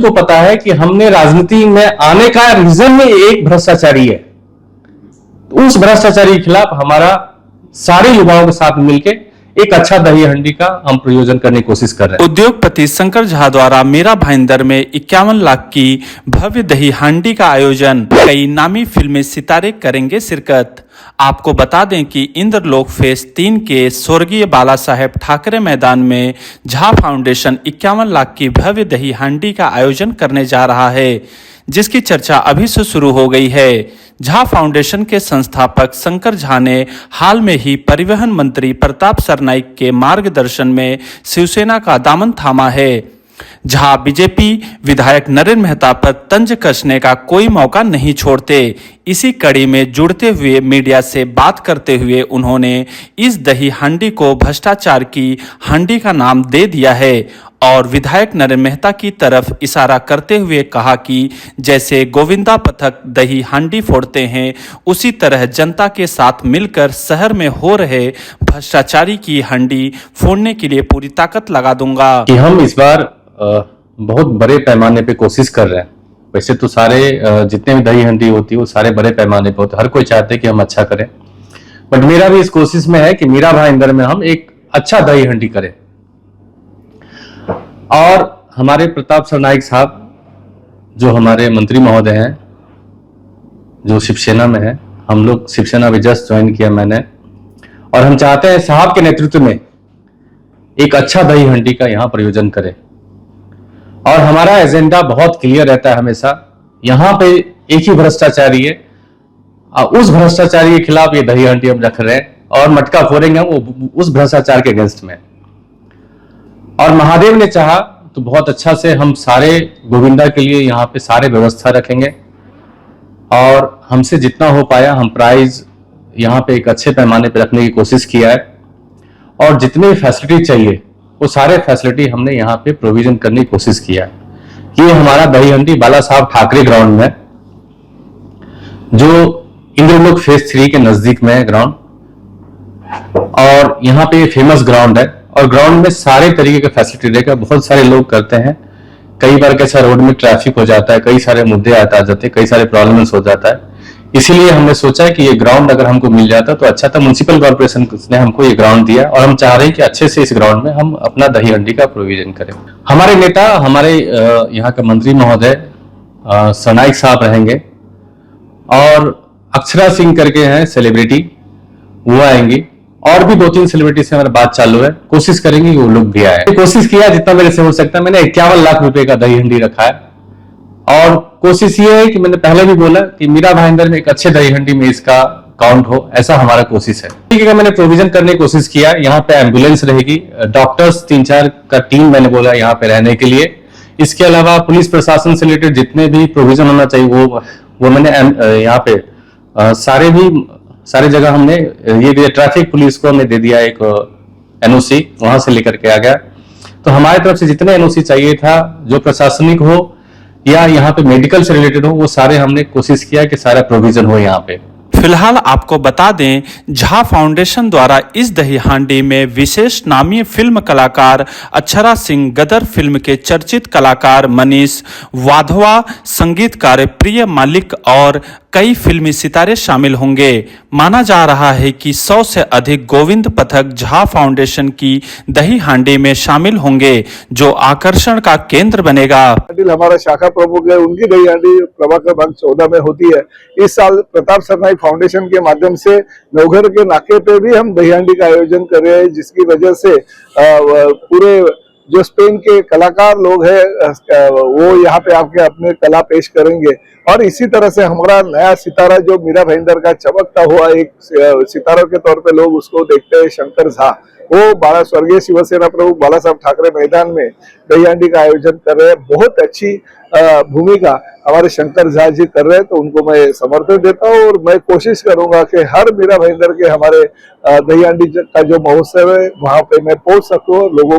को पता है कि हमने राजनीति में आने का रीजन में एक भ्रष्टाचारी है। उस भ्रष्टाचारी के खिलाफ हमारा सारे युवाओं के साथ मिलकर एक अच्छा दही हंडी का हम प्रयोजन करने की कोशिश कर रहे हैं। उद्योगपति शंकर झा द्वारा मीरा भाईंदर में 51 लाख की भव्य दही हांडी का आयोजन। कई नामी फिल्मी सितारे करेंगे शिरकत। आपको बता दें कि इंद्रलोक फेज 3 के स्वर्गीय बाला साहेब ठाकरे मैदान में झा फाउंडेशन 51 लाख की भव्य दही हांडी का आयोजन करने जा रहा है, जिसकी चर्चा अभी से शुरू हो गई है। झा फाउंडेशन के संस्थापक शंकर झा ने हाल में ही परिवहन मंत्री प्रताप सरनाईक के मार्गदर्शन में शिवसेना का दामन थामा है। झा बीजेपी विधायक नरेंद्र मेहता पर तंज कसने का कोई मौका नहीं छोड़ते। इसी कड़ी में जुड़ते हुए मीडिया से बात करते हुए उन्होंने इस दही हांडी को भ्रष्टाचार की हांडी का नाम दे दिया है और विधायक नरेंद्र मेहता की तरफ इशारा करते हुए कहा कि जैसे गोविंदा पथक दही हांडी फोड़ते हैं, उसी तरह जनता के साथ मिलकर शहर में हो रहे भ्रष्टाचारी की हांडी फोड़ने के लिए पूरी ताकत लगा दूंगा। कि हम इस बार बहुत बड़े पैमाने पे कोशिश कर रहे हैं। वैसे तो सारे जितने भी दही हंडी होती है वो सारे बड़े पैमाने पे होते हैं, हर कोई चाहते हैं कि हम अच्छा करें, बट मेरा भी इस कोशिश में है कि मीरा भाईंदर में हम एक अच्छा दही हंडी करें। और हमारे प्रताप सरनाईक साहब जो हमारे मंत्री महोदय हैं, जो शिवसेना में है, हम लोग शिवसेना भी जस्ट ज्वाइन किया मैंने, और हम चाहते हैं साहब के नेतृत्व में एक अच्छा दही हंडी का यहाँ प्रयोजन करें। और हमारा एजेंडा बहुत क्लियर रहता है हमेशा। यहाँ पे एक ही भ्रष्टाचारी है, उस भ्रष्टाचारी के खिलाफ ये दही हंडी हम रख रहे हैं और मटका फोड़ेंगे वो उस भ्रष्टाचार के अगेंस्ट में। और महादेव ने चाहा तो बहुत अच्छा से हम सारे गोविंदा के लिए यहाँ पे सारे व्यवस्था रखेंगे और हमसे जितना हो पाया हम प्राइज यहाँ पे एक अच्छे पैमाने पे रखने की कोशिश किया है। और जितनी भी फैसिलिटी चाहिए वो सारे फैसिलिटी हमने यहाँ पे प्रोविजन करने की कोशिश किया है। ये हमारा दही हंडी बाला साहब ठाकरे ग्राउंड में, जो इंद्रलोक फेज 3 के नजदीक में है ग्राउंड, और यहाँ पे फेमस ग्राउंड है और ग्राउंड में सारे तरीके का फैसिलिटी रहेगा। बहुत सारे लोग करते हैं, कई बार कैसा रोड में ट्रैफिक हो जाता है, कई सारे मुद्दे आ जाते हैं, कई सारे प्रॉब्लम्स हो जाता है। इसीलिए हमने सोचा है कि ये ग्राउंड अगर हमको मिल जाता तो अच्छा था। म्युनिसिपल कॉर्पोरेशन ने हमको ये ग्राउंड दिया और हम चाह रहे हैं कि अच्छे से इस ग्राउंड में हम अपना दही हंडी का प्रोविजन करें। हमारे नेता, हमारे यहाँ के मंत्री महोदय सरनाईक साहब रहेंगे और अक्षरा सिंह करके हैं सेलिब्रिटी, वो आएंगी, और भी 2-3 सेलिब्रिटी से हमारी बात चालू है। कोशिश करेंगे कि वो लोग भी आए। कोशिश किया जितना मेरे से हो सकता है। मैंने 51 लाख रुपए का दही हंडी रखा है और कोशिश ये है कि मैंने पहले भी बोला कि मीरा भाईंदर में एक अच्छे दही हंडी में इसका काउंट हो, ऐसा हमारा कोशिश है। ठीक है, मैंने प्रोविजन करने की कोशिश किया। यहाँ पे एम्बुलेंस रहेगी, डॉक्टर्स 3-4 का टीम मैंने बोला यहाँ पे रहने के लिए। इसके अलावा पुलिस प्रशासन से रिलेटेड जितने भी प्रोविजन होना चाहिए वो मैंने यहाँ पे सारे जगह हमने ये दिया। ट्रैफिक पुलिस को हमने दे दिया एक एनओसी, वहां से लेकर के आ गया। तो हमारी तरफ से जितने एनओसी चाहिए था, जो प्रशासनिक हो या यहाँ पे मेडिकल से रिलेटेड हो, वो सारे हमने कोशिश किया कि सारा प्रोविजन हो यहाँ पे। फिलहाल आपको बता दें, झा फाउंडेशन द्वारा इस दही हांडी में विशेष नामी फिल्म कलाकार अक्षरा सिंह, गदर फिल्म के चर्चित कलाकार मनीष वाधवा, संगीतकार प्रिय मालिक और कई फिल्मी सितारे शामिल होंगे। माना जा रहा है कि 100 से अधिक गोविंद पथक झा फाउंडेशन की दही हांडी में शामिल होंगे, जो आकर्षण का केंद्र बनेगा। हमारा शाखा प्रमुख है, उनकी दही हांडी प्रभाकर बाग 14 में होती है। इस साल प्रताप सरनाईक फाउंडेशन के माध्यम से नवघर के नाके पे भी हम दही हांडी का आयोजन कर रहे हैं, जिसकी वजह से पूरे जो स्पेन के कलाकार लोग हैं वो यहाँ पे आके अपने कला पेश करेंगे। और इसी तरह से हमारा नया सितारा जो मीरा भाईंदर का चमकता हुआ एक सितारा के तौर पे लोग उसको देखते हैं, शंकर झा, वो स्वर्गीय शिवसेना प्रमुख बाला साहब ठाकरे मैदान में दही हांडी का आयोजन कर रहे हैं। बहुत अच्छी भूमिका हमारे शंकर झा जी कर रहे हैं, तो उनको मैं समर्थन देता हूँ और मैं कोशिश करूंगा कि हर मीरा भाईंदर के हमारे दही हांडी का जो महोत्सव है वहां पे मैं पहुंच सकूं, लोगों